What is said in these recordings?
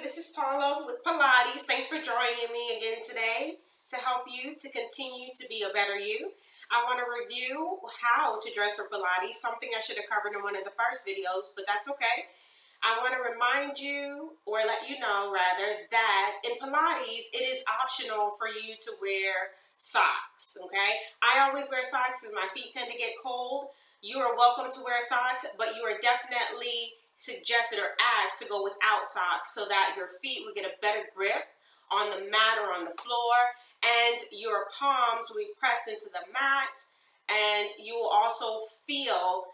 this is Paula with Pilates. Thanks for joining me again today to help you to continue to be a better you. I want to review how to dress for Pilates, something I should have covered in one of the first videos, but that's okay. I want to remind you, or let you know rather, that in Pilates, it is optional for you to wear socks, okay? I always wear socks because my feet tend to get cold. You are welcome to wear socks, but you are definitely suggested or asked to go without socks so that your feet will get a better grip on the mat or on the floor, and your palms will be pressed into the mat, and you will also feel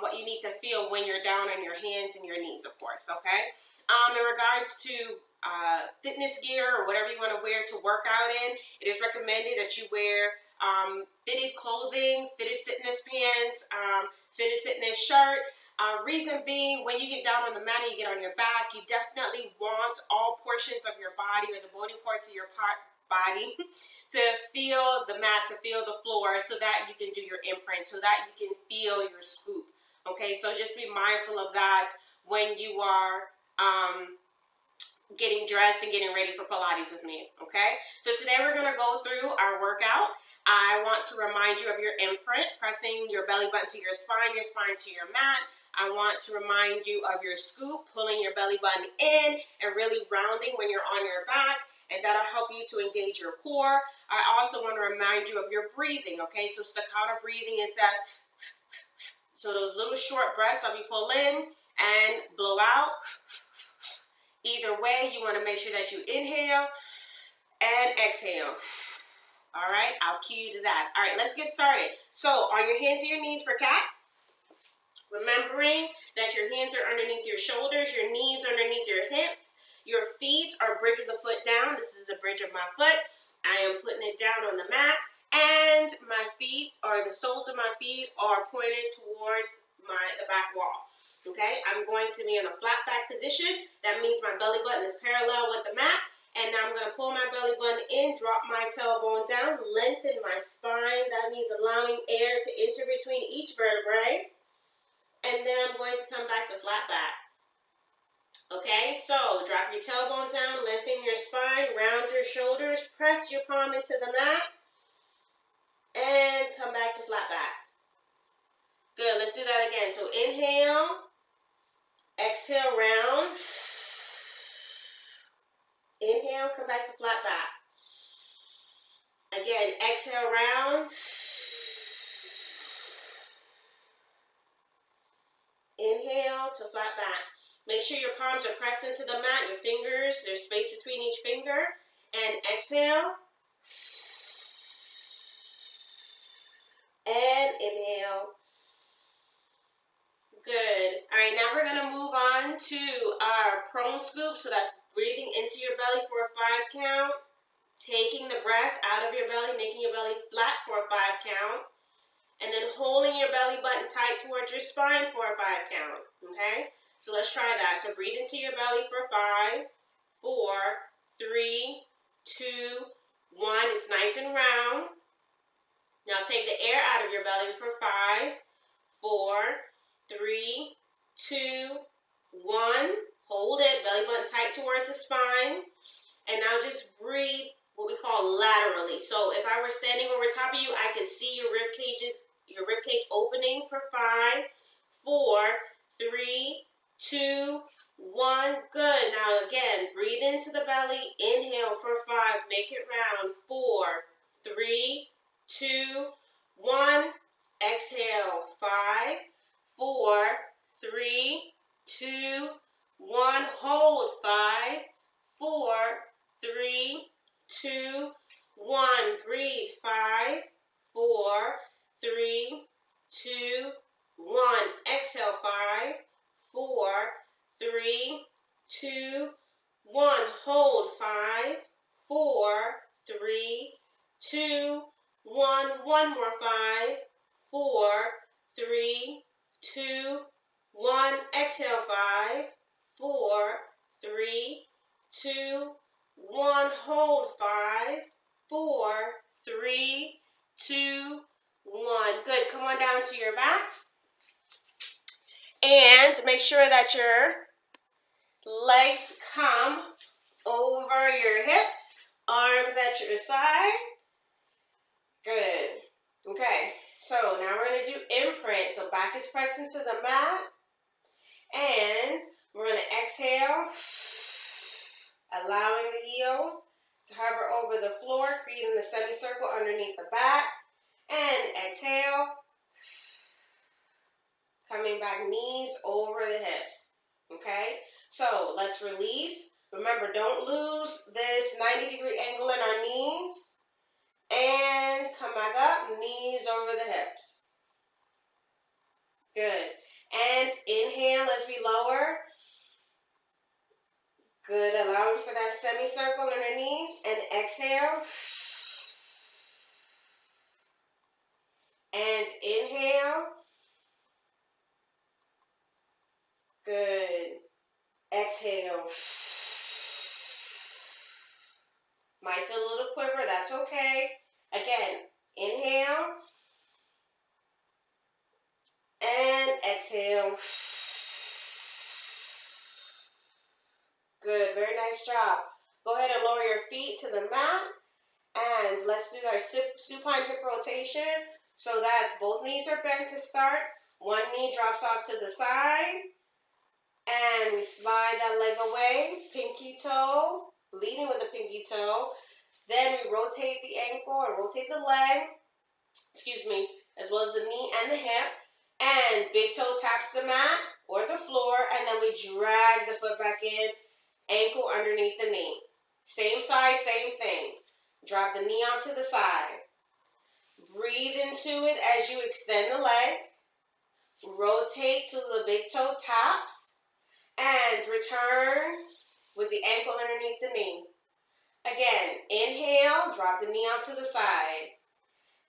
what you need to feel when you're down on your hands and your knees, of course, okay? In regards to fitness gear or whatever you want to wear to work out in, it is recommended that you wear fitted clothing, fitted fitness pants, fitted fitness shirt. Reason being, when you get down on the mat and you get on your back, you definitely want all portions of your body or the bony parts of your body to feel the mat, to feel the floor, so that you can do your imprint, so that you can feel your scoop. Okay, so just be mindful of that when you are getting dressed and getting ready for Pilates with me, okay? So today we're going to go through our workout. I want to remind you of your imprint, pressing your belly button to your spine to your mat. I want to remind you of your scoop, pulling your belly button in and really rounding when you're on your back, and that'll help you to engage your core. I also want to remind you of your breathing, okay? So staccato breathing is that, so those little short breaths that we pull in and blow out. Either way, you want to make sure that you inhale and exhale. All right, I'll cue you to that. All right, let's get started. So on your hands and your knees for cat. Remembering that your hands are underneath your shoulders, your knees underneath your hips, your feet are bridge of the foot down. This is the bridge of my foot. I am putting it down on the mat, and my feet, or the soles of my feet, are pointed towards the back wall. Okay, I'm going to be in a flat back position. That means my belly button is parallel with the mat, and now I'm going to pull my belly button in, drop my tailbone down, lengthen my spine. That means allowing air to enter between each vertebrae. And then I'm going to come back to flat back. Okay, so drop your tailbone down, lengthen your spine, round your shoulders, press your palm into the mat, and come back to flat back. Good, let's do that again. So inhale, exhale, round. Inhale, come back to flat back. Again, exhale, round. Inhale to flat back. Make sure your palms are pressed into the mat, your fingers, there's space between each finger. And exhale. And inhale. Good. All right, now we're going to move on to our prone scoop. So that's breathing into your belly for a 5 count. Taking the breath out of your belly, making your belly flat for a 5 count. And then holding your belly button tight towards your spine for a 5 count, okay? So let's try that. So breathe into your belly for 5, 4, 3, 2, 1. It's nice and round. Now take the air out of your belly for 5, 4, 3, 2, 1. Hold it, belly button tight towards the spine. And now just breathe what we call laterally. So if I were standing over top of you, I could see your rib cage opening for 5, 4, 3, 2, 1. Good. Now again, breathe into the belly. Inhale for 5. Make it round. 4, 3, 2, 1. Exhale. 5, 4, 3, 2, 1. Hold. 5, 4, 3, 2, 1. Breathe. 5, 4, 3, 2, 1. Exhale. 5, 4, 3, 2, 1. Hold. 5, 4, 3, 2, 1. One more. 5, 4, 3, 2, 1. Exhale. 5, 4, 3, 2, 1. Hold. 5, 4, 3, 2, 1. Good. Come on down to your back. And make sure that your Legs come over your hips, arms at your side. Good. Okay, so now we're going to do imprint. So back is pressed into the mat. And we're going to exhale, allowing the heels to hover over the floor, creating the semicircle underneath the back. And exhale, coming back, knees over the hips. Okay, so let's release. Remember, don't lose this 90-degree angle in our knees. And come back up, knees over the hips. Good. And inhale as we lower. Good, allowing for that semicircle underneath. And exhale. And inhale. Good. Exhale. Might feel a little quiver, that's okay. Again, inhale. And exhale. Good, very nice job. Go ahead and lower your feet to the mat. And let's do our supine hip rotation. So that's both knees are bent to start. One knee drops off to the side. And we slide that leg away. Pinky toe, leading with the pinky toe. Then we rotate the ankle and rotate the leg. As well as the knee and the hip. And big toe taps the mat or the floor. And then we drag the foot back in. Ankle underneath the knee. Same side, same thing. Drop the knee out to the side. Breathe into it as you extend the leg. Rotate till the big toe taps. And return with the ankle underneath the knee. Again, inhale, drop the knee out to the side.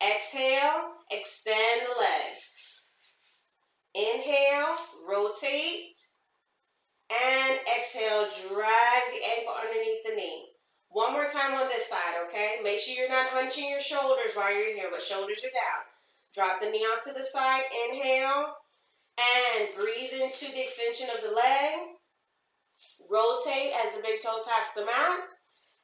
Exhale, extend the leg. Inhale, rotate. And exhale, drag the ankle underneath the knee. One more time on this side, okay? Make sure you're not hunching your shoulders while you're here, but shoulders are down. Drop the knee out to the side, inhale. And breathe into the extension of the leg. Rotate as the big toe taps the mat.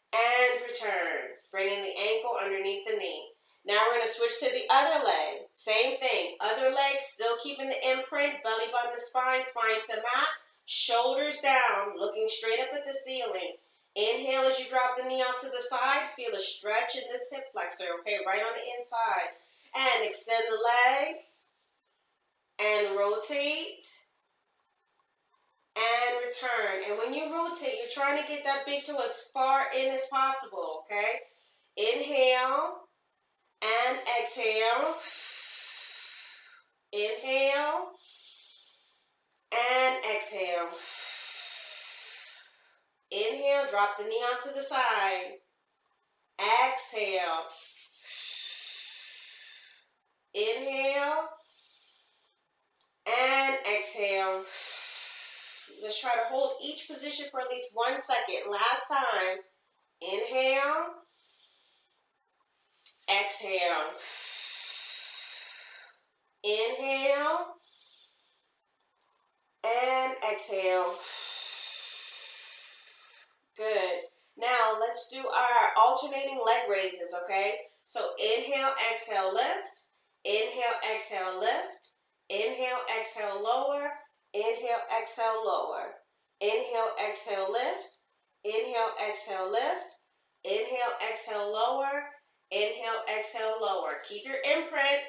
And return, bringing the ankle underneath the knee. Now we're going to switch to the other leg. Same thing. Other leg, still keeping the imprint. Belly button to spine, spine to mat. Shoulders down, looking straight up at the ceiling. Inhale as you drop the knee out to the side. Feel a stretch in this hip flexor, okay? Right on the inside. And extend the leg. And rotate. And return. And when you rotate, you're trying to get that big toe as far in as possible, okay? Inhale. And exhale. Inhale. And exhale. Inhale, drop the knee out to the side. Exhale. Inhale. And exhale. Let's try to hold each position for at least 1 second. Last time. Inhale. Exhale. Inhale. And exhale. Good. Now let's do our alternating leg raises, okay? So inhale, exhale, lift. Inhale, exhale, lift. Inhale, exhale, lower. Inhale, exhale, lower. Inhale, exhale, lift. Inhale, exhale, lift. Inhale, exhale, lower. Inhale, exhale, lower. Keep your imprint.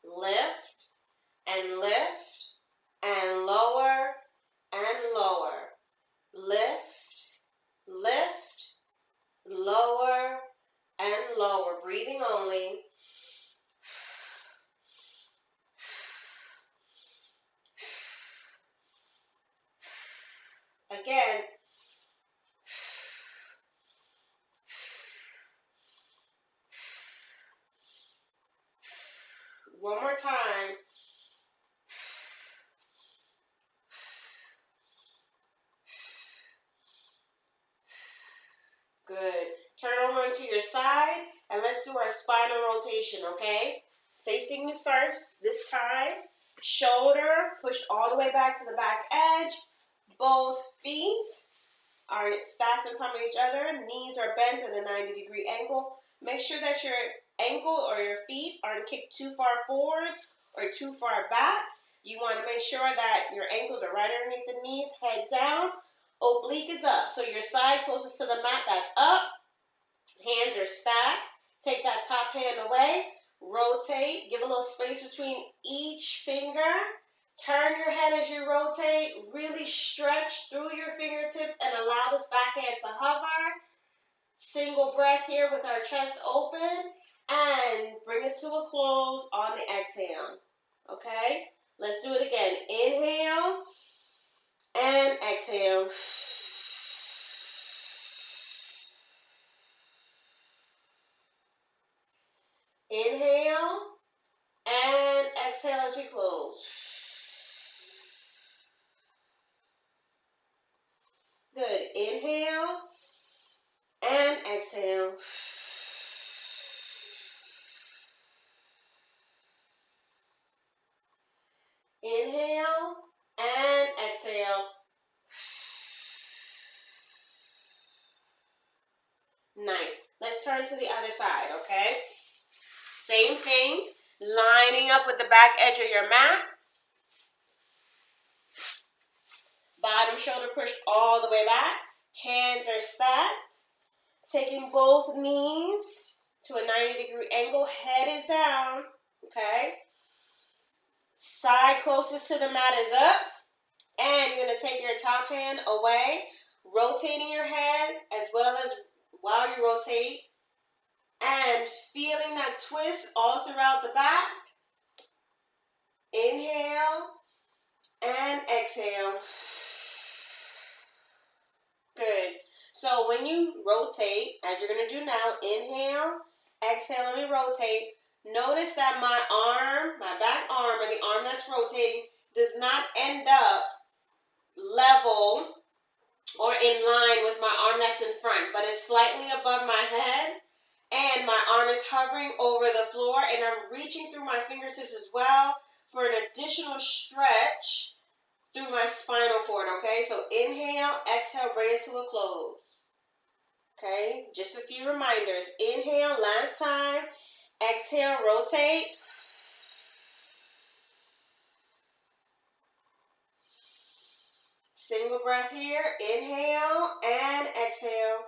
Lift and lift and lower and lower. Lift, lift, lower and lower. Breathing only. Again. One more time. Good. Turn over into your side and let's do our spinal rotation, okay? Facing you first this time. Shoulder pushed all the way back to the back edge. Both feet are stacked on top of each other. Knees are bent at a 90-degree angle. Make sure that your ankle or your feet aren't kicked too far forward or too far back. You want to make sure that your ankles are right underneath the knees, head down. Oblique is up. So your side closest to the mat, that's up. Hands are stacked. Take that top hand away. Rotate. Give a little space between each finger. Turn your head as you rotate. Really stretch through your fingertips and allow this backhand to hover. Single breath here with our chest open. And bring it to a close on the exhale. Okay? Let's do it again. Inhale and exhale. Inhale and exhale as we close. Good. Inhale and exhale. Inhale and exhale. Nice. Let's turn to the other side, okay? Same thing, lining up with the back edge of your mat. Bottom shoulder pushed all the way back. Hands are stacked. Taking both knees to a 90-degree angle. Head is down, okay? Side closest to the mat is up. And you're going to take your top hand away, rotating your head as well as while you rotate. And feeling that twist all throughout the back. Inhale and exhale. Good. So when you rotate, as you're going to do now, inhale, exhale, and we rotate. Notice that my arm, my back arm, and the arm that's rotating does not end up level or in line with my arm that's in front, but it's slightly above my head. And my arm is hovering over the floor, and I'm reaching through my fingertips as well for an additional stretch through my spinal cord, okay? So inhale, exhale, bring it to a close. Okay, just a few reminders. Inhale, last time. Exhale, rotate. Single breath here. Inhale and exhale.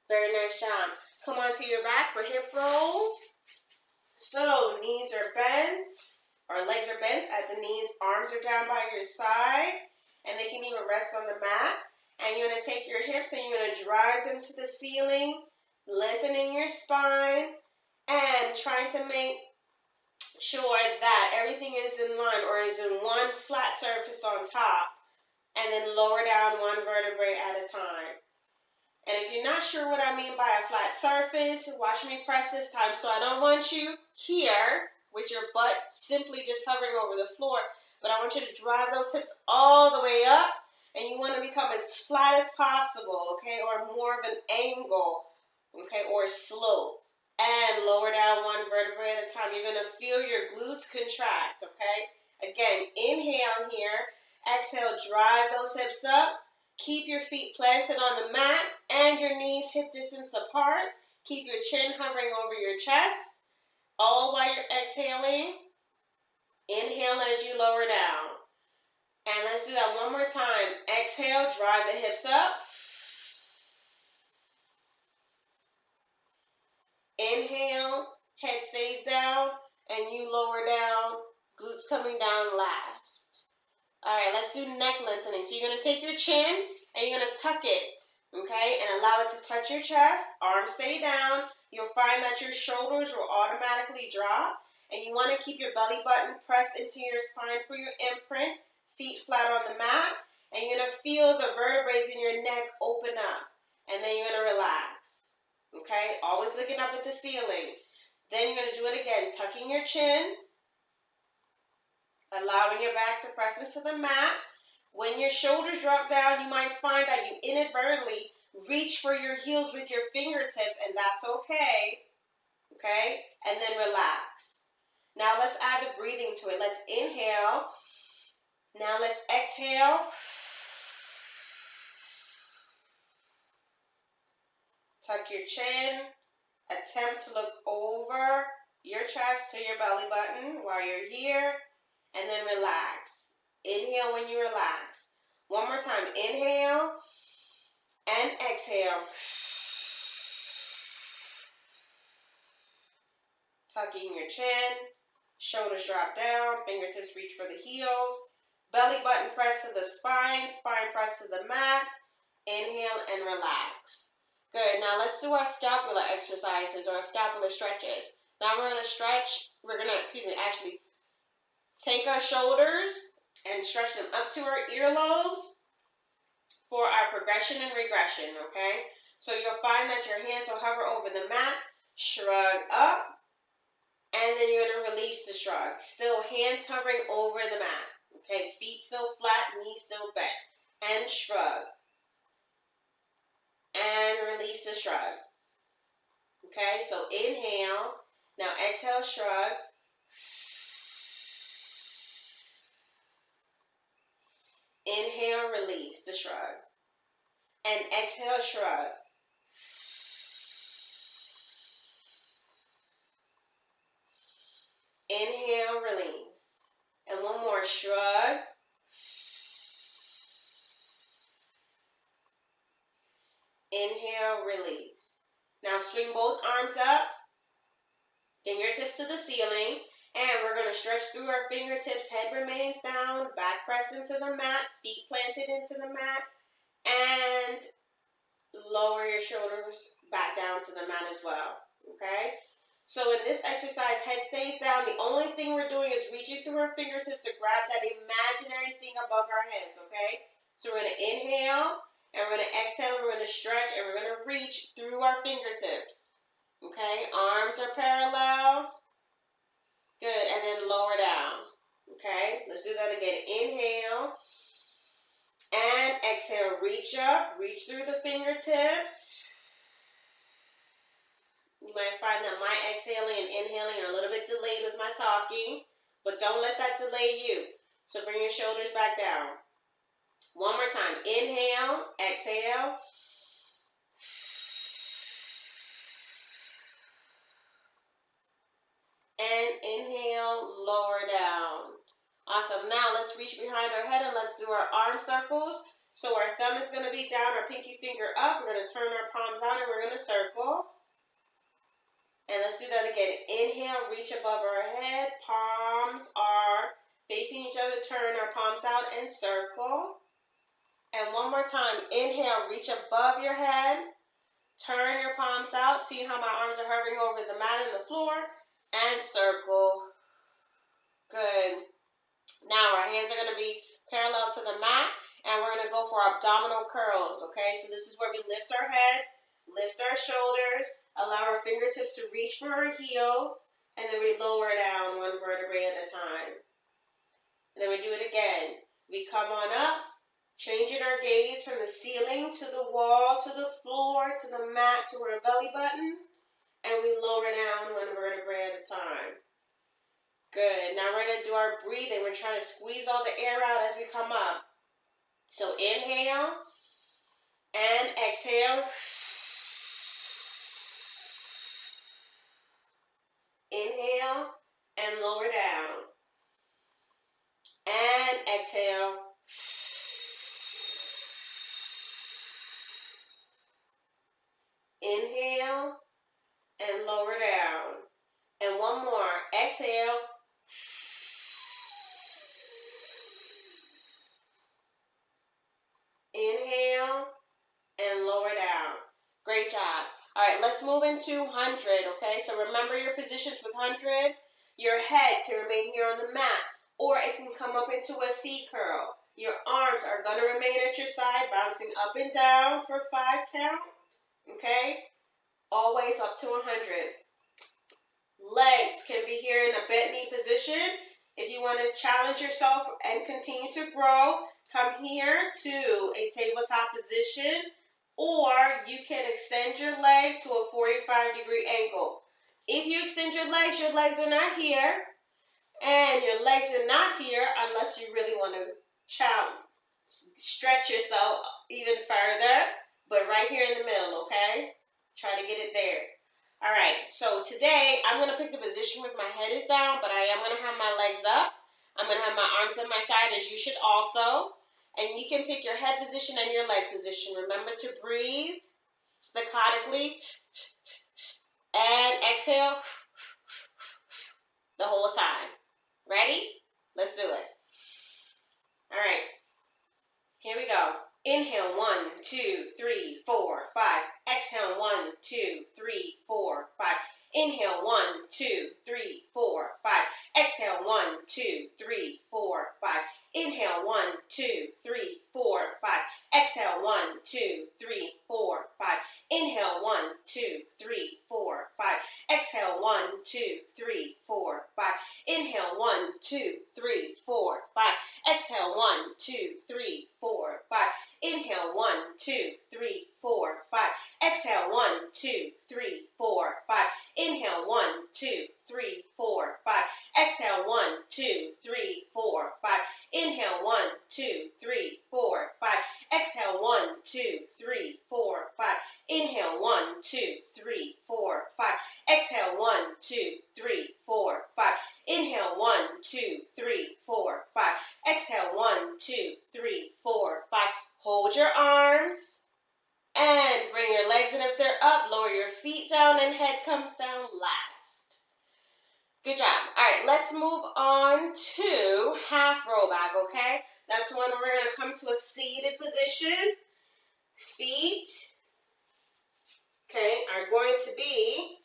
Very nice job. Come onto your back for hip rolls. So knees are bent, or legs are bent at the knees. Arms are down by your side, and they can even rest on the mat. And you're going to take your hips and you're going to drive them to the ceiling, lengthening your spine, and trying to make sure that everything is in line or is in one flat surface on top, and then lower down one vertebrae at a time. And if you're not sure what I mean by a flat surface, watch me press this time. So I don't want you here with your butt simply just hovering over the floor, but I want you to drive those hips all the way up, and you want to become as flat as possible, okay, or more of an angle, okay, or slope. And lower down one vertebrae at a time. You're going to feel your glutes contract, okay? Again, inhale here. Exhale, drive those hips up. Keep your feet planted on the mat and your knees hip distance apart. Keep your chin hovering over your chest. All while you're exhaling. Inhale as you lower down. And let's do that one more time. Exhale, drive the hips up. Inhale, head stays down, and you lower down, glutes coming down last. All right, let's do neck lengthening. So you're going to take your chin, and you're going to tuck it, okay, and allow it to touch your chest. Arms stay down. You'll find that your shoulders will automatically drop, and you want to keep your belly button pressed into your spine for your imprint, feet flat on the mat, and you're going to feel the vertebrae in your neck open up, and then you're going to relax. Okay, always looking up at the ceiling. Then you're going to do it again, tucking your chin, allowing your back to press into the mat. When your shoulders drop down, you might find that you inadvertently reach for your heels with your fingertips, and that's okay. Okay, and then relax. Now let's add the breathing to it. Let's inhale. Now let's exhale. Tuck your chin. Attempt to look over your chest to your belly button while you're here. And then relax. Inhale when you relax. One more time. Inhale and exhale. Tucking your chin. Shoulders drop down. Fingertips reach for the heels. Belly button press to the spine. Spine press to the mat. Inhale and relax. Good. Now let's do our scapular exercises or scapular stretches. Now we're going to stretch. We're going to, actually take our shoulders and stretch them up to our earlobes for our progression and regression, okay? So you'll find that your hands will hover over the mat, shrug up, and then you're going to release the shrug. Still hands hovering over the mat, okay? Feet still flat, knees still bent, and shrug. And release the shrug. Okay, so inhale. Now exhale, shrug. Inhale, release the shrug. And exhale, shrug. Inhale, release. And one more, shrug. Inhale, release. Now swing both arms up, fingertips to the ceiling, and we're going to stretch through our fingertips. Head remains down, back pressed into the mat, feet planted into the mat, and lower your shoulders back down to the mat as well, okay? So in this exercise, head stays down. The only thing we're doing is reaching through our fingertips to grab that imaginary thing above our heads, okay? So we're going to inhale. And we're going to exhale, we're going to stretch, and we're going to reach through our fingertips. Okay, arms are parallel. Good, and then lower down. Okay, let's do that again. Inhale. And exhale, reach up, reach through the fingertips. You might find that my exhaling and inhaling are a little bit delayed with my talking, but don't let that delay you. So bring your shoulders back down. One more time. Inhale, exhale. And inhale, lower down. Awesome. Now let's reach behind our head and let's do our arm circles. So our thumb is going to be down, our pinky finger up. We're going to turn our palms out and we're going to circle. And let's do that again. Inhale, reach above our head. Palms are facing each other. Turn our palms out and circle. And one more time. Inhale, reach above your head. Turn your palms out. See how my arms are hovering over the mat and the floor. And circle. Good. Now our hands are going to be parallel to the mat. And we're going to go for abdominal curls. Okay, so this is where we lift our head, lift our shoulders, allow our fingertips to reach for our heels. And then we lower down one vertebrae at a time. And then we do it again. We come on up. Changing our gaze from the ceiling to the wall, to the floor, to the mat, to our belly button. And we lower down one vertebrae at a time. Good. Now we're going to do our breathing. We're trying to squeeze all the air out as we come up. So inhale and exhale. Inhale and lower down. And exhale. Inhale and lower down. And one more. Exhale. Inhale and lower down. Great job. All right, let's move into 100, okay? So remember your positions with 100. Your head can remain here on the mat, or it can come up into a C curl. Your arms are going to remain at your side, bouncing up and down for 5 count, okay? Always up to 100. Legs can be here in a bent knee position. If you want to challenge yourself and continue to grow, come here to a tabletop position, or you can extend your leg to a 45-degree angle. If you extend your legs are not here, And your legs are not here unless you really want to stretch yourself even further, but right here in the middle, okay? Try to get it there. All right, so today I'm going to pick the position with my head is down, but I am going to have my legs up. I'm going to have my arms at my side, as you should also. And you can pick your head position and your leg position. Remember to breathe staccatically and exhale the whole time. Ready? Let's do it. All right. Here we go. Inhale, 1, 2, 3, 4, 5. Exhale, 1, 2, 3, 4, 5. Inhale, 1, 2, 3, 4, 5. Exhale, 1, 2, 3, 4, 5. Inhale, 1, 2, 3, 4, 5. Exhale, 1, 2, 3, 4, 5. Inhale, 1, 2, 3, 4, 5. Exhale, 1, 2, 3, 4, 5. Inhale, 1, 2, 3, 4, 5. Exhale, 1, 2, 3, 4, 5. Inhale, 1, 2, 3, 4, 5. Exhale, 1, 2, 3, 4, 5. Inhale, 1, 2, 3, 4, 5. Exhale, 1, 2, 3, 4, 5. Inhale, 1, 2, 3, 4, 5. Exhale, 1, 2, 3, 4, 5. Inhale, 1, 2, 3, 4, 5. Exhale, 1, 2, 3, 4, 5. Inhale, 1, 2, 3, 4, 5. Exhale, 1, 2, 3, 4, 5. Hold your arms and bring your legs in if they're up. Lower your feet down and head comes down last. Good job. All right, let's move on to half rollback, okay? That's when we're going to come to a seated position. Feet, okay, are going to be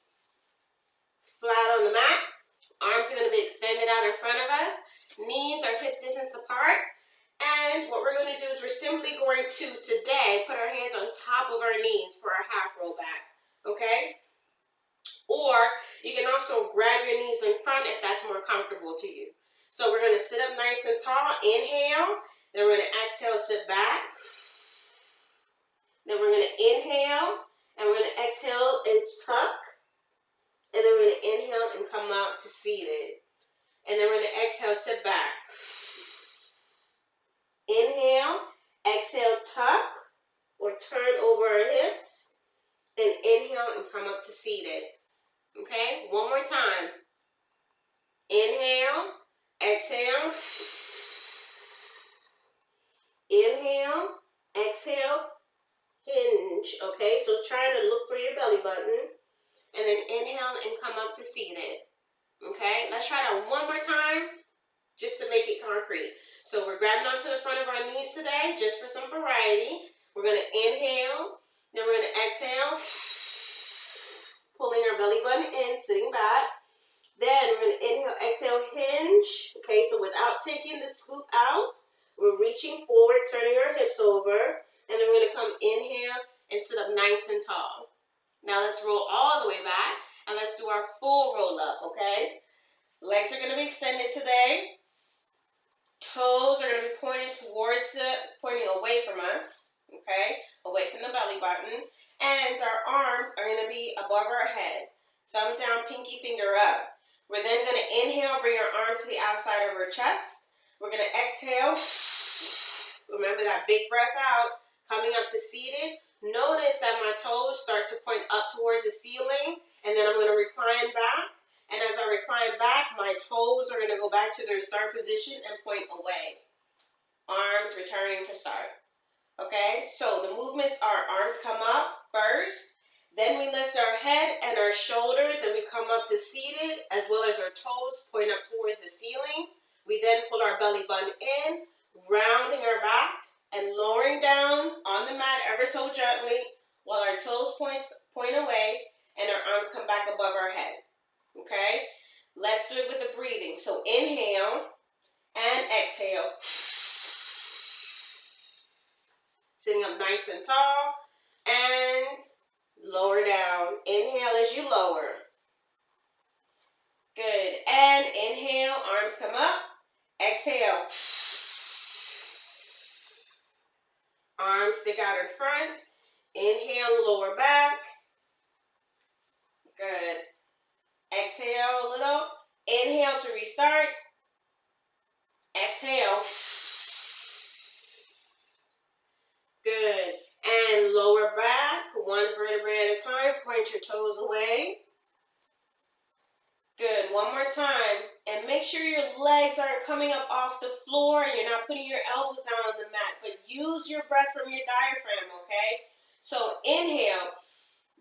flat on the mat. Arms are going to be extended out in front of us. Knees are hip distance apart. And what we're going to do is we're simply going to, today, put our hands on top of our knees for our half rollback, okay? Or you can also grab your knees in front if that's more comfortable to you. So we're going to sit up nice and tall. Inhale. Then we're going to exhale, sit back. Then we're going to inhale. And we're going to exhale and tuck. And then we're going to inhale and come out to seated. And then we're going to exhale, sit back. Inhale, exhale, tuck, or turn over our hips. Then inhale and come up to seated. Okay, one more time. Inhale, exhale. Inhale, exhale, hinge. Okay, so try to look for your belly button. And then inhale and come up to seated. Okay, let's try that one more time just to make it concrete. So we're grabbing onto the front of our knees today just for some variety. We're going to inhale, then we're going to exhale, pulling our belly button in, sitting back. Then we're going to inhale, exhale, hinge. Okay, so without taking the scoop out, we're reaching forward, turning our hips over. And then we're going to come inhale and sit up nice and tall. Now let's roll all the way back and let's do our full roll up, okay? Legs are going to be extended today. Toes are going to be pointing away from us, okay? Away from the belly button. And our arms are going to be above our head. Thumb down, pinky finger up. We're then going to inhale, bring our arms to the outside of our chest. We're going to exhale. Remember that big breath out, coming up to seated. Notice that my toes start to point up towards the ceiling. And then I'm going to recline back. And as I recline back, my toes are going to go back to their start position and point away. Arms returning to start. Okay, so the movements are arms come up first. Then we lift our head and our shoulders and we come up to seated, as well as our toes point up towards the ceiling. We then pull our belly button in, rounding our back and lowering down on the mat ever so gently while our toes point away and our arms come back above our head. Okay, let's do it with the breathing. So inhale and exhale. Sitting up nice and tall and lower down. Inhale as you lower. Good. And inhale, arms come up. Exhale. Arms stick out in front. Inhale, lower back. Good. Exhale a little. Inhale to restart. exhale. Good. And lower back, one vertebrae at a time. Point your toes away. Good. One more time. And make sure your legs aren't coming up off the floor and you're not putting your elbows down on the mat. But use your breath from your diaphragm, okay? So inhale.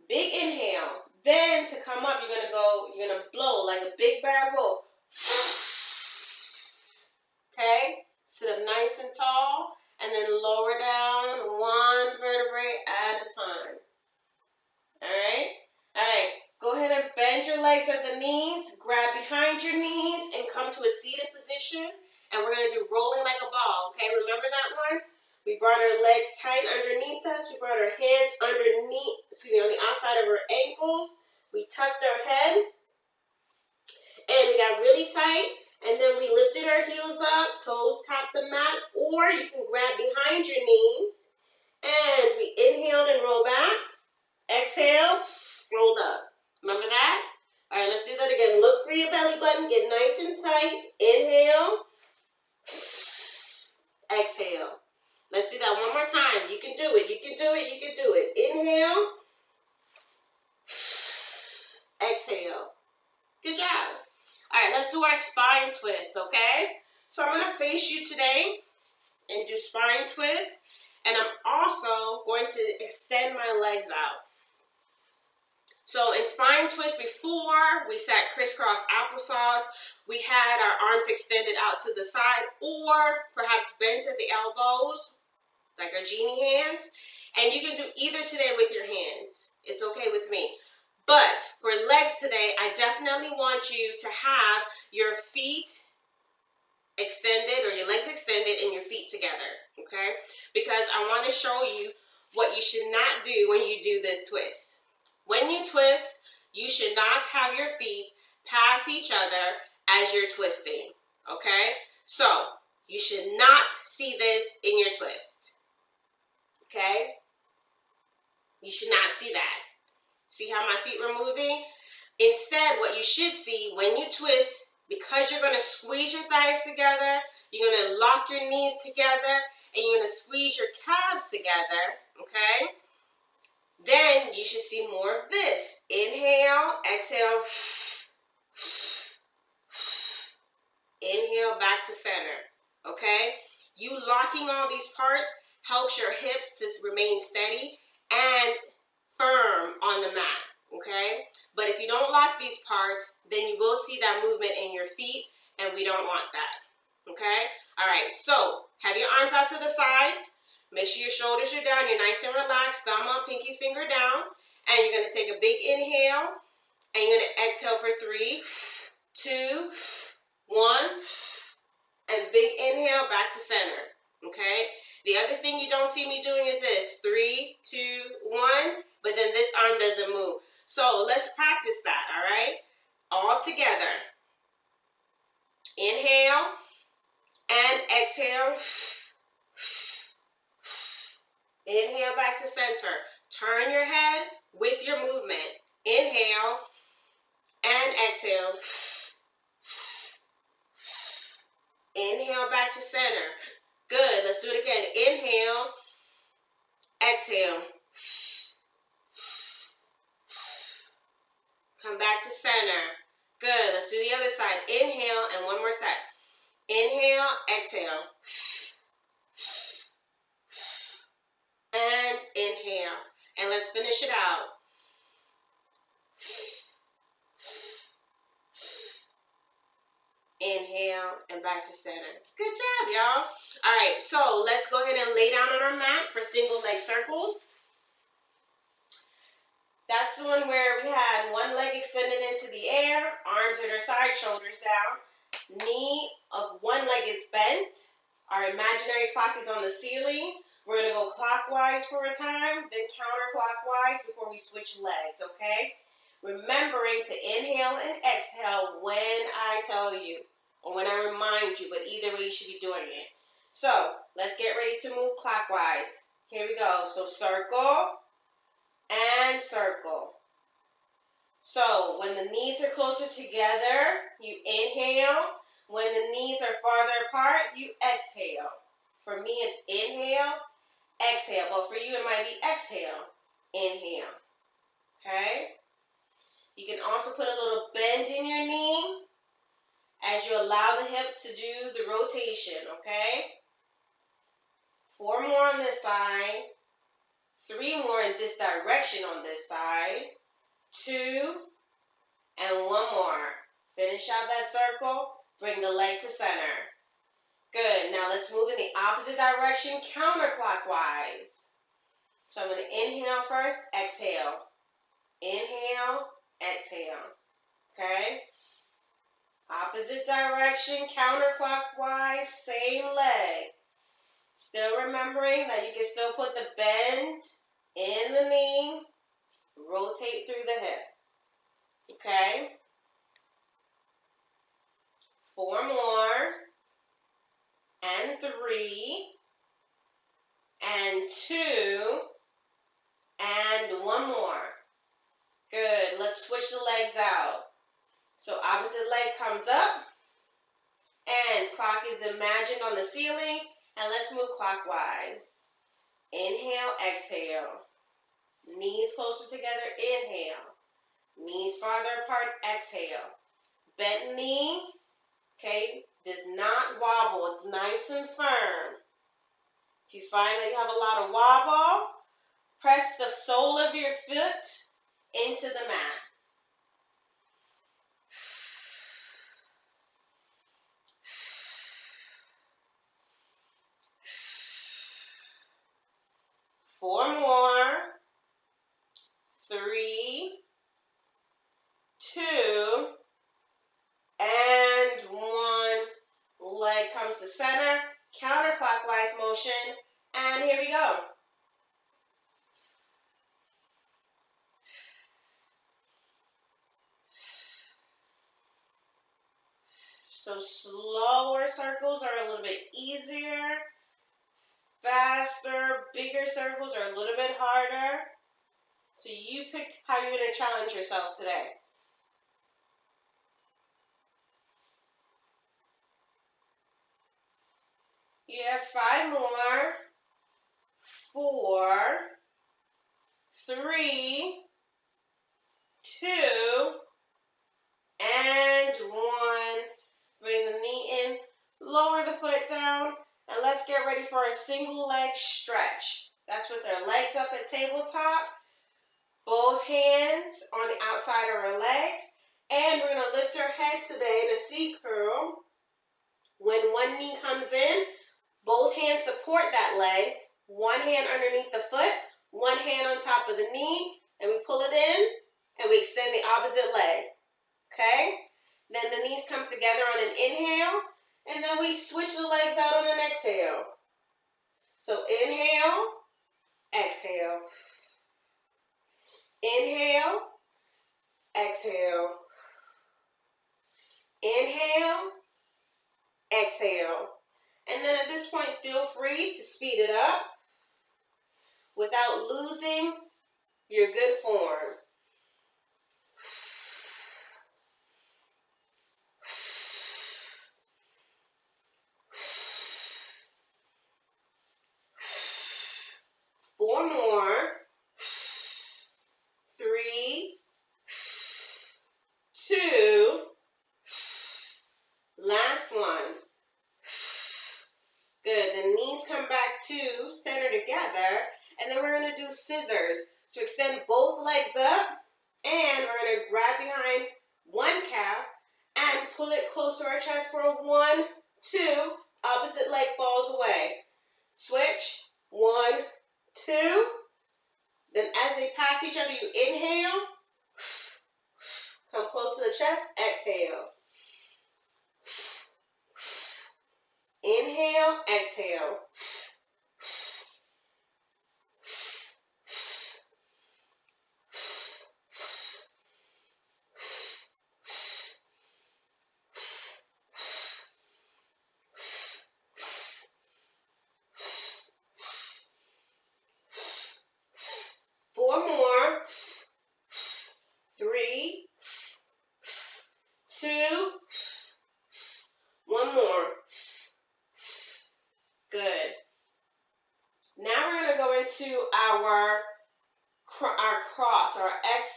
Big inhale. Then to come up, you're going to blow like a big bad wolf. Okay? Sit up nice and tall. And then lower down one vertebrae at a time. Alright? Alright. Go ahead and bend your legs at the knees. Grab behind your knees and come to a seated position. And we're going to do rolling like a ball. Okay? Remember that one? We brought our legs tight underneath us. We brought our hands on the outside of our ankles. We tucked our head. And we got really tight. And then we lifted our heels up, toes tap the mat, or you can grab behind your knees. And we inhaled and roll back. Exhale, rolled up. Remember that? All right, let's do that again. Look for your belly button. Get nice and tight. Inhale. Exhale. Let's do that one more time. You can do it. You can do it. You can do it. Inhale. Exhale. Good job. All right, let's do our spine twist, okay? So I'm going to face you today and do spine twist. And I'm also going to extend my legs out. So in spine twist before, we sat crisscross applesauce. We had our arms extended out to the side or perhaps bent at the elbows, like our genie hands. And you can do either today with your hands. It's okay with me. But for legs today, I definitely want you to have your feet extended or your legs extended and your feet together, okay? Because I want to show you what you should not do when you do this twist. When you twist, you should not have your feet pass each other as you're twisting, okay? So, you should not see this in your twist, okay? You should not see that. See how my feet were moving? Instead, what you should see when you twist, because you're going to squeeze your thighs together, you're going to lock your knees together, and you're going to squeeze your calves together, okay? Then you should see more of this. Inhale, exhale. Inhale, back to center, okay? You locking all these parts helps your hips to remain steady and firm on the mat, okay? But if you don't lock these parts, then you will see that movement in your feet, and we don't want that, okay? All right, so have your arms out to the side. Make sure your shoulders are down. You're nice and relaxed. Thumb up, pinky finger down. And you're going to take a big inhale, and you're going to exhale for 3, 2, 1, and big inhale back to center, okay? The other thing you don't see me doing is this, 3, 2, 1, but then this arm doesn't move. So let's practice that, all right? All together. Inhale and exhale. Inhale back to center. Turn your head with your movement. Inhale and exhale. Inhale back to center. Good. Let's do it again. Inhale. Exhale. Come back to center. Good. Let's do the other side. Inhale and one more set. Inhale, exhale. And inhale. And let's finish it out. Inhale and back to center. Good job, y'all. All right, so let's go ahead and lay down on our mat for single leg circles. That's the one where we had one leg extended into the air, arms at our side, shoulders down. Knee of one leg is bent. Our imaginary clock is on the ceiling. We're going to go clockwise for a time, then counterclockwise before we switch legs, okay? Remembering to inhale and exhale when I tell you, or when I remind you, but either way you should be doing it. So, let's get ready to move clockwise. Here we go. So, circle and circle. So, when the knees are closer together, you inhale. When the knees are farther apart, you you, it might be exhale, inhale, okay? You can also put a little bend in your knee as you allow the hip to do the rotation, okay? 4 more on this side, 3 more in this direction on this side, 2, and 1 more. Finish out that circle, bring the leg to center. Good, now let's move in the opposite direction, counterclockwise. So I'm going to inhale first, exhale. Inhale, exhale, okay? Opposite direction, counterclockwise, same leg. Still remembering that you can still put the bend in the knee, rotate through the hip, okay? 4 more, and 3, and 2, and 1 more. Good, let's switch the legs out. So opposite leg comes up, and clock is imagined on the ceiling, and let's move clockwise. Inhale, exhale. Knees closer together, inhale. Knees farther apart, exhale. Bent knee, okay, does not wobble. It's nice and firm. If you find that you have a lot of wobble, press the sole of your foot into the mat. Four more. 3, 2, and 1. Leg comes to center, counterclockwise motion, and here we go. So slower circles are a little bit easier. Faster, bigger circles are a little bit harder. So you pick how you're going to challenge yourself today. You have 5 more. 4, 3, 2, and 1. Bring the knee in, lower the foot down, and let's get ready for a single leg stretch. That's with our legs up at tabletop, both hands on the outside of our legs, and we're going to lift our head today in a C curl. When one knee comes in, both hands support that leg, one hand underneath the foot, one hand on top of the knee, and we pull it in, and we extend the opposite leg, okay? Then the knees come together on an inhale, and then we switch the legs out on an exhale. So inhale, exhale. Inhale, exhale. Inhale, exhale. And then at this point, feel free to speed it up without losing your good form. Four more. 3, 2, last one. Good, the knees come back to center together, and then we're going to do scissors. So extend both legs up, and we're going to grab behind one calf and pull it close to our chest for a 1, 2, opposite leg falls away. Switch, 1, 2. Then as they pass each other, you inhale, come close to the chest, exhale. Inhale, exhale. Four more. 3, 2, 1 more. Good. cross or X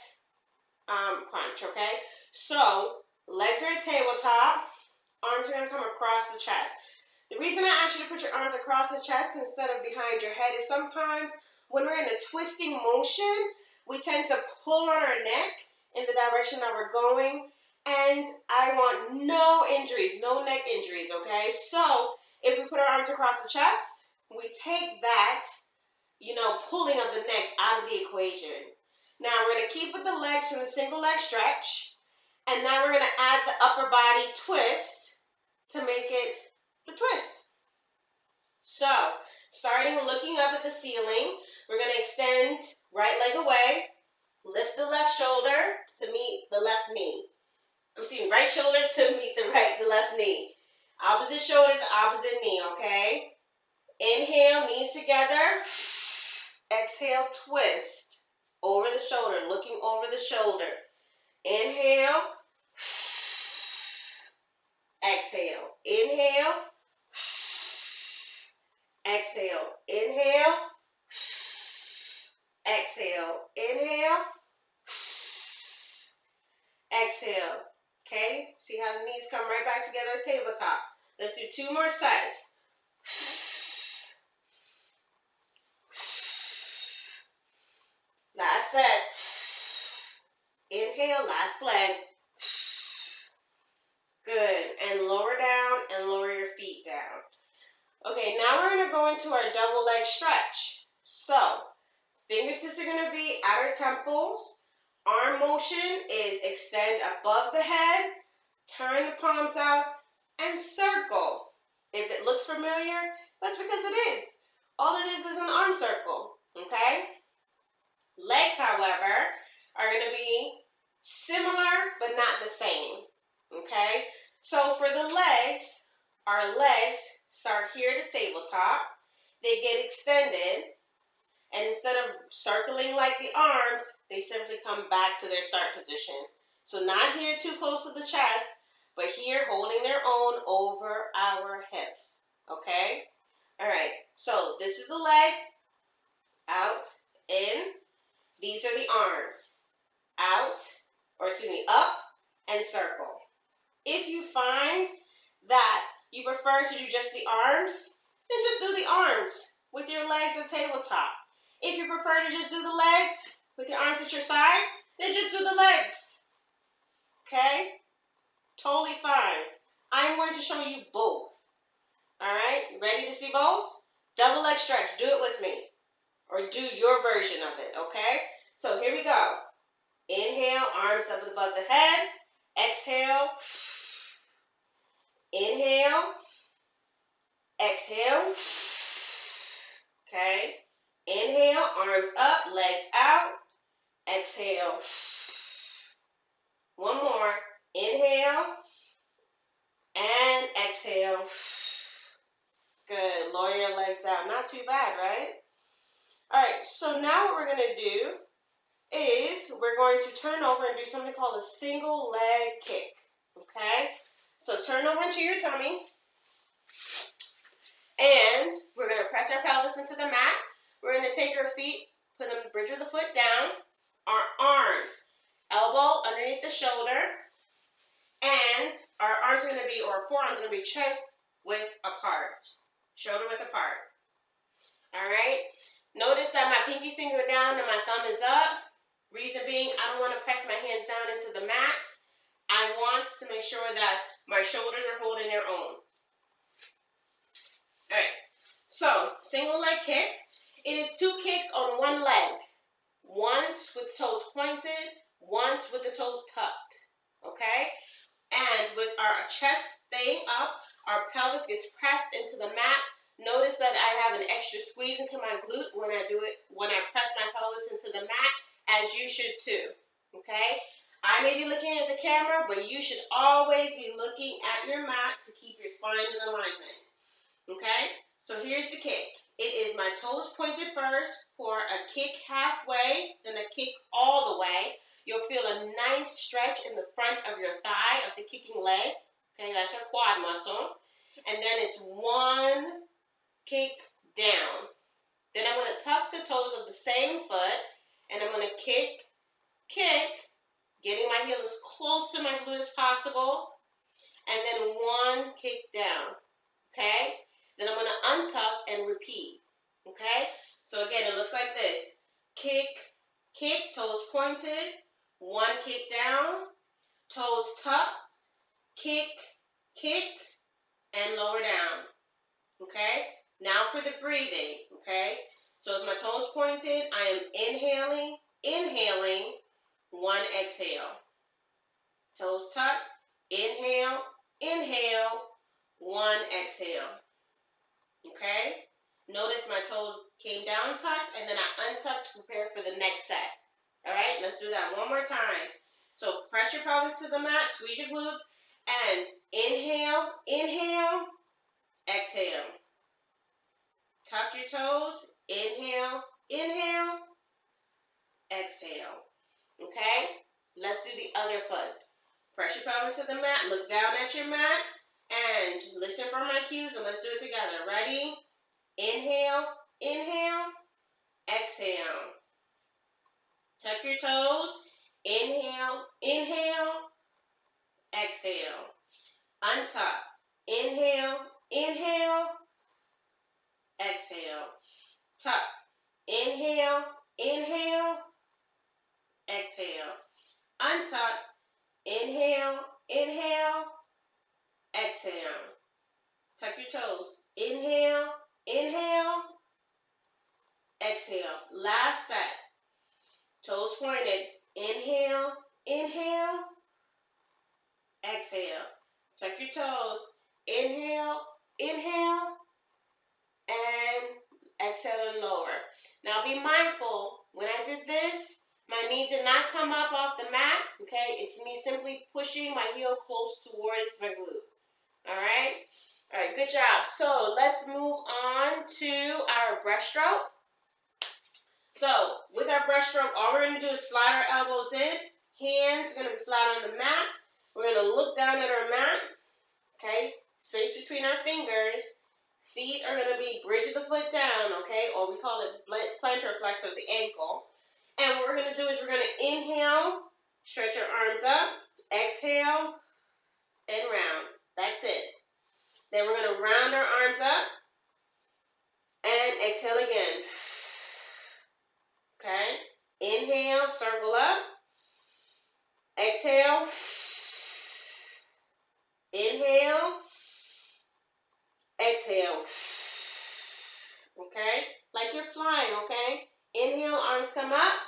crunch, okay? So legs are at tabletop, arms are going to come across the chest. The reason I ask you to put your arms across the chest instead of behind your head is sometimes when we're in a twisting motion, we tend to pull on our neck in the direction that we're going, and I want no injuries, no neck injuries, okay? So if we put our arms across the chest, we take that, pulling of the neck out of the equation. Now we're going to keep with the legs from the single leg stretch, and now we're going to add the upper body twist to make it the twist. So, starting looking up at the ceiling, we're going to extend right leg away, lift the left shoulder to meet the left knee. Right shoulder to meet the left knee. Opposite shoulder to opposite knee, okay? Inhale, knees together. Exhale, twist over the shoulder, looking over the shoulder. Inhale. Exhale. Inhale. Exhale. Inhale. Exhale. Inhale. Exhale. Okay? See how the knees come right back together at tabletop. Let's do 2 more sets. Last set. Inhale, last leg. Good. And lower down and lower your feet down. Okay, now we're going to go into our double leg stretch. So, fingertips are going to be at our temples. Arm motion is extend above the head, turn the palms out, and circle. If it looks familiar, that's because it is. All it is an arm circle, okay? Legs, however, are going to be similar but not the same, okay? So for the legs, our legs start here at the tabletop. They get extended. And instead of circling like the arms, they simply come back to their start position. So not here too close to the chest, but here holding their own over our hips. Okay? All right. So this is the leg. Out, in. These are the arms. Out, up, and circle. If you find that you prefer to do just the arms, then just do the arms with your legs at tabletop. If you prefer to just do the legs with your arms at your side, then just do the legs. Okay? Totally fine. I'm going to show you both. All right? You ready to see both? Double leg stretch. Do it with me. Or do your version of it. Okay? So here we go. Inhale, arms up above the head. Exhale. Inhale. Exhale. Okay? Inhale, arms up, legs out. Exhale. One more. Inhale. And exhale. Good. Lower your legs out. Not too bad, right? All right, so now what we're going to do is we're going to turn over and do something called a single leg kick. Okay? So turn over into your tummy. And we're going to press our pelvis into the mat. We're going to take our feet, put them bridge of the foot down, our arms, elbow underneath the shoulder, and our arms are going to be, or forearms are going to be chest width apart, shoulder width apart. All right? Notice that my pinky finger down and my thumb is up. Reason being, I don't want to press my hands down into the mat. I want to make sure that my shoulders are holding their own. All right, so single leg kick. It is 2 kicks on one leg. Once with the toes pointed, once with the toes tucked, okay? And with our chest staying up, our pelvis gets pressed into the mat. Notice that I have an extra squeeze into my glute when I do it, when I press my pelvis into the mat, as you should too, okay? I may be looking at the camera, but you should always be looking at your mat to keep your spine in alignment, okay? So here's the kick. It is my toes pointed first for a kick halfway, then a kick all the way. You'll feel a nice stretch in the front of your thigh of the kicking leg. Okay, that's our quad muscle. And then it's 1 kick down. Then I'm going to tuck the toes of the same foot And I'm going to kick, getting my heel as close to my glute as possible. And then one kick down, okay? Then I'm going to untuck and repeat, okay? So again, it looks like this. Kick, toes pointed, one kick down, toes tucked, kick, and lower down, okay? Now for the breathing, okay? So with my toes pointed, I am inhaling, one exhale. Toes tucked, inhale, one exhale, okay? Notice my toes came down tucked, and then I untucked to prepare for the next set. All right, let's do that one more time. So press your pelvis to the mat, squeeze your glutes, and inhale, exhale. Tuck your toes, inhale, exhale. Okay? Let's do the other foot. Press your pelvis to the mat, look down at your mat, and listen for my cues, and let's do it together. Ready? Inhale, exhale. Tuck your toes, inhale, exhale. Untuck, inhale, exhale. Tuck, inhale, exhale. Untuck, inhale, exhale. Tuck your toes, inhale, exhale. Last set. Toes pointed, inhale, exhale. Tuck your toes, inhale, and exhale and lower. Now be mindful, when I did this, my knee did not come up off the mat, okay? It's me simply pushing my heel close towards my glute, all right? All right, good job. So let's move on to our breaststroke. So with our breaststroke, all we're going to do is slide our elbows in. Hands are going to be flat on the mat. We're going to look down at our mat, okay? Space between our fingers. Feet are going to be bridge of the foot down, okay? Or we call it plantar flex of the ankle. And what we're going to do is we're going to inhale, stretch our arms up, exhale, and round. That's it. Then we're going to round our arms up and exhale again. Okay? Inhale, circle up. Exhale. Inhale. Exhale. Okay? Like you're flying, okay? Inhale, arms come up.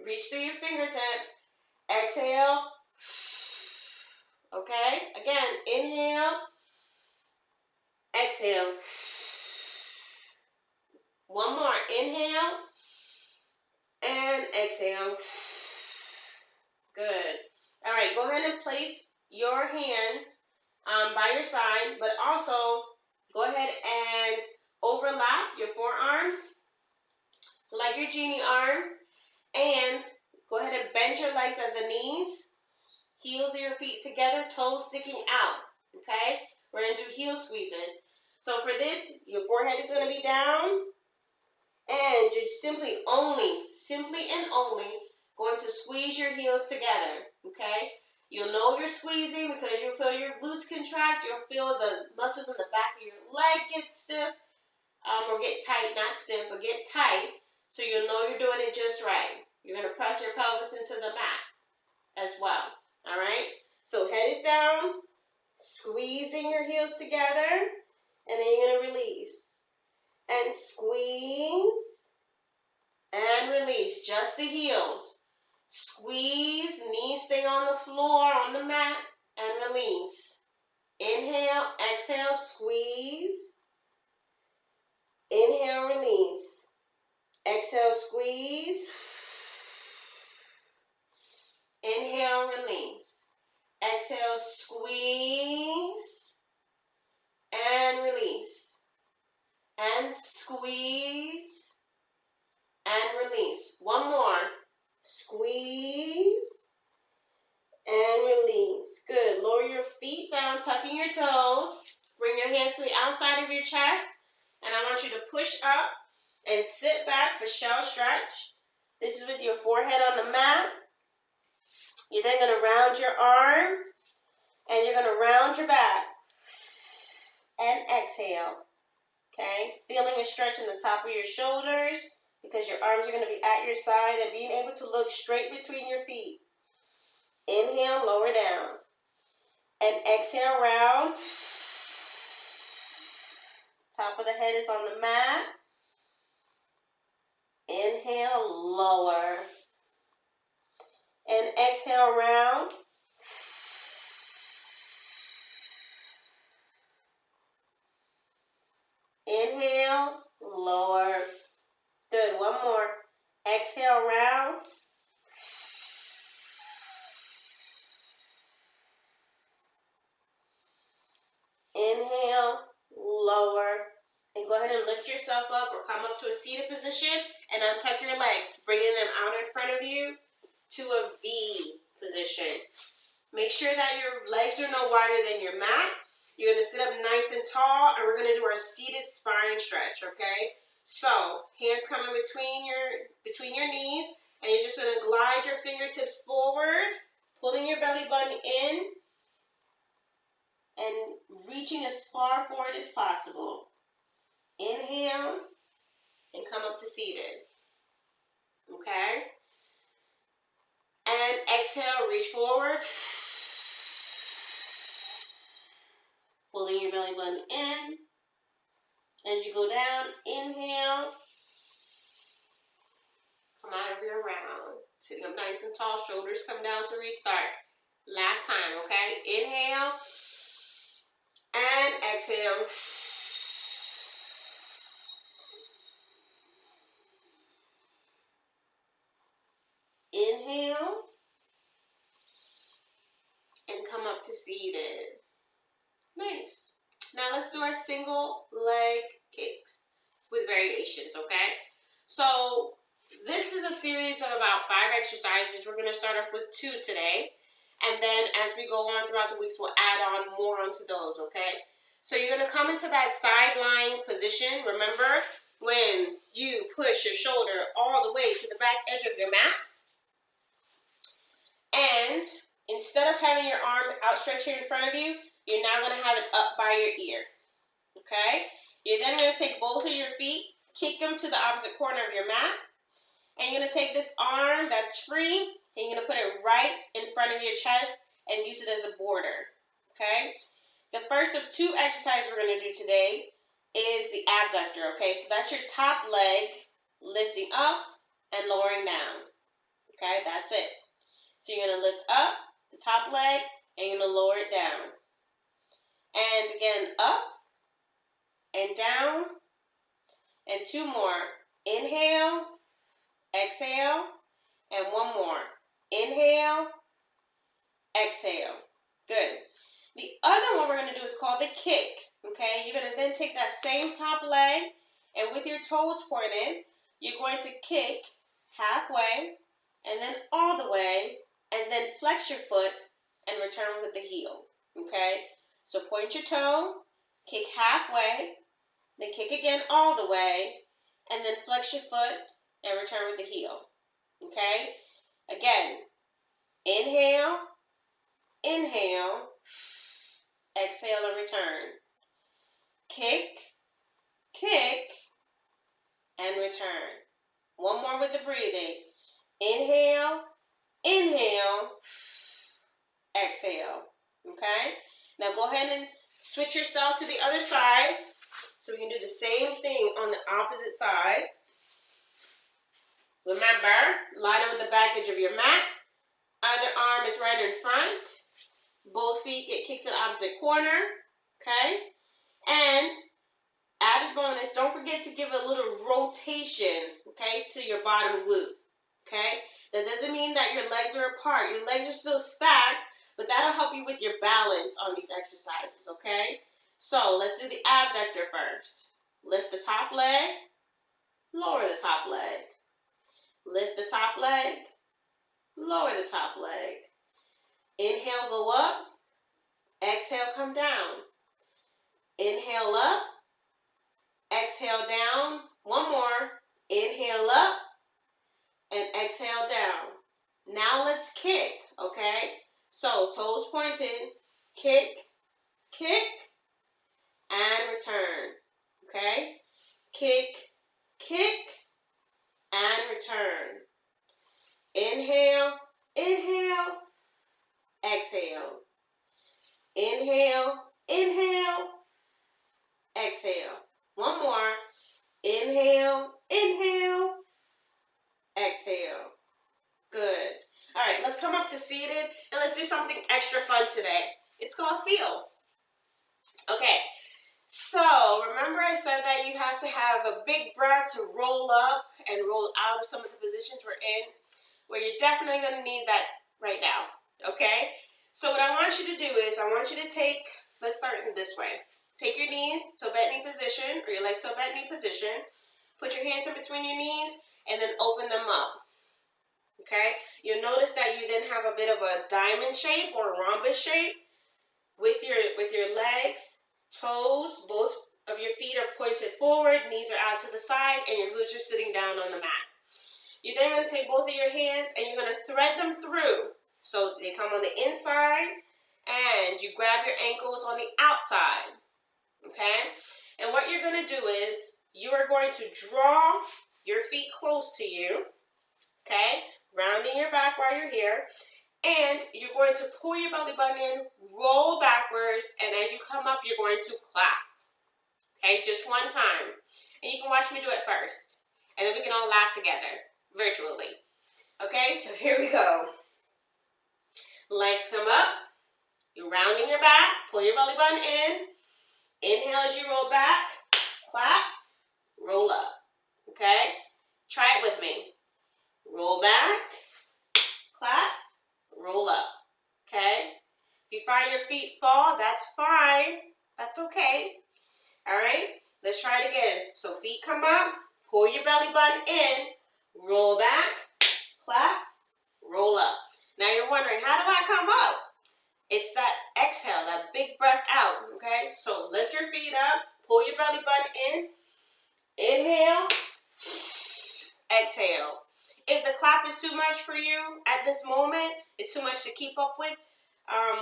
Reach through your fingertips. Exhale. Okay? Again, inhale. Exhale. One more. Inhale. And exhale. Good. All right, go ahead and place your hands by your side, but also go ahead and overlap your forearms, so like your genie arms, and go ahead and bend your legs at the knees, heels of your feet together, toes sticking out, okay? We're going to do heel squeezes. So for this, your forehead is going to be down, and you're simply and only going to squeeze your heels together, okay? You'll know you're squeezing because you'll feel your glutes contract. You'll feel the muscles in the back of your leg get stiff, or get tight, not stiff, but get tight. So you'll know you're doing it just right. You're going to press your pelvis into the mat as well, all right? So head is down, squeezing your heels together, and then you're going to release. And squeeze, and release, just the heels. Squeeze, knees stay on the floor, on the mat, and release. Inhale, exhale, squeeze. Inhale, release. Exhale, squeeze. Inhale, release. Exhale, squeeze. And release. And squeeze. And release. One more. Squeeze and release. Good. Lower your feet down, tucking your toes. Bring your hands to the outside of your chest. And I want you to push up and sit back for shell stretch. This is with your forehead on the mat. You're then going to round your arms, and you're going to round your back. And exhale. Okay? Feeling a stretch in the top of your shoulders because your arms are going to be at your side and being able to look straight between your feet. Inhale, lower down. And exhale, round. Top of the head is on the mat. Inhale, lower. And exhale, round. Inhale, lower. Good, one more. Exhale, round. Inhale, lower. And go ahead and lift yourself up or come up to a seated position and untuck your legs, bringing them out in front of you to a V position. Make sure that your legs are no wider than your mat. You're going to sit up nice and tall, and we're going to do our seated spine stretch, okay? So, hands coming between your knees, and you're just going to glide your fingertips forward, pulling your belly button in, and reaching as far forward as possible. Inhale, and come up to seated, okay? And exhale, reach forward. Pulling your belly button in. As you go down, inhale. Come out of your round. Sitting up nice and tall, shoulders come down to restart. Last time, okay? Inhale. And exhale. Inhale. And come up to seated. Nice. Now let's do our single leg kicks with variations, okay? So this is a series of about 5 exercises. We're going to start off with 2 today. And then as we go on throughout the weeks, we'll add on more onto those, okay? So you're going to come into that side lying position. Remember, when you push your shoulder all the way to the back edge of your mat. And instead of having your arm outstretched here in front of you, you're now going to have it up by your ear. Okay? You're then going to take both of your feet, kick them to the opposite corner of your mat. And you're going to take this arm that's free, and you're going to put it right in front of your chest and use it as a border. Okay? The first of 2 exercises we're going to do today is the abductor. Okay? So that's your top leg lifting up and lowering down. Okay? That's it. So you're going to lift up the top leg, and you're going to lower it down. And again, up and down. And 2 more. Inhale, exhale, and 1 more. Inhale, exhale. Good. The other one we're going to do is called the kick. Okay? You're going to then take that same top leg, and with your toes pointed, you're going to kick halfway, and then all the way, and then flex your foot and return with the heel. Okay? So point your toe, kick halfway, then kick again all the way, and then flex your foot and return with the heel. Okay? Again, inhale, inhale, exhale and return. Kick, kick, and return. 1 more with the breathing. Inhale, inhale, exhale. Okay? Now go ahead and switch yourself to the other side so we can do the same thing on the opposite side. Remember, line up with the back edge of your mat. Other arm is right in front. Both feet get kicked to the opposite corner. Okay? And added bonus, don't forget to give a little rotation, okay, to your bottom glute. Okay? That doesn't mean that your legs are apart. Your legs are still stacked, but that'll help you with your balance on these exercises, okay? So let's do the abductor first. Lift the top leg, lower the top leg. Lift the top leg, lower the top leg. Inhale, go up. Exhale, come down. Inhale up. Exhale down. 1 more. Inhale up. and exhale down. Now let's kick, okay? So toes pointed, kick, kick, and return, okay? Kick, kick, and return. Inhale, inhale, exhale. Inhale, inhale, exhale. One more. Inhale, inhale, exhale. Good. All right, let's come up to seated and let's do something extra fun today. It's called seal. Okay, so remember I said that you have to have a big breath to roll up and roll out of some of the positions we're in, where you're definitely going to need that right now, okay? So what I want you to do is I want you to take, let's start in this way. Take your knees to a bent knee position, or your legs to a bent knee position. Put your hands in between your knees and then open them up. Okay, you'll notice that you then have a bit of a diamond shape or a rhombus shape with your legs, toes, both of your feet are pointed forward, knees are out to the side, and your glutes are sitting down on the mat. You're then going to take both of your hands and you're going to thread them through. So they come on the inside and you grab your ankles on the outside. Okay, and what you're going to do is you are going to draw your feet close to you. Okay, rounding your back while you're here, and you're going to pull your belly button in, roll backwards, and as you come up, you're going to clap. Okay, just one time. And you can watch me do it first, and then we can all laugh together, virtually. Okay, so here we go. Legs come up, you're rounding your back, pull your belly button in, inhale as you roll back, clap, roll up. Okay, try it with me. Roll back, clap, roll up, okay? If you find your feet fall, that's fine. That's okay. All right? Let's try it again. So feet come up, pull your belly button in, roll back, clap, roll up. Now you're wondering, how do I come up? It's that exhale, that big breath out, okay? So lift your feet up, pull your belly button in, inhale, exhale. If the clap is too much for you at this moment, it's too much to keep up with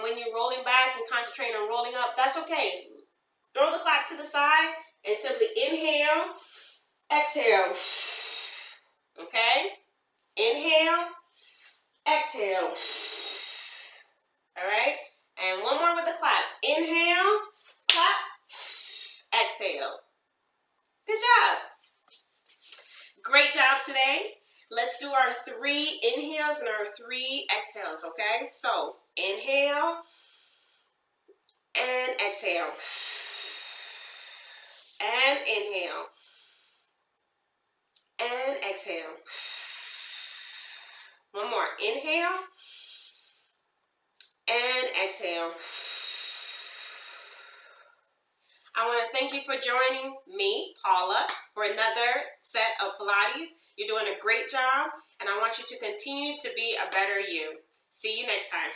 when you're rolling back and concentrating on rolling up, that's okay. Throw the clap to the side and simply inhale, exhale. Okay? Inhale, exhale. All right? And one more with the clap. Inhale, clap, exhale. Good job. Great job today. Let's do our 3 inhales and our 3 exhales, okay? So, inhale and exhale. And inhale. And exhale. One more. Inhale and exhale. I want to thank you for joining me, Paula, for another set of Pilates. You're doing a great job, and I want you to continue to be a better you. See you next time.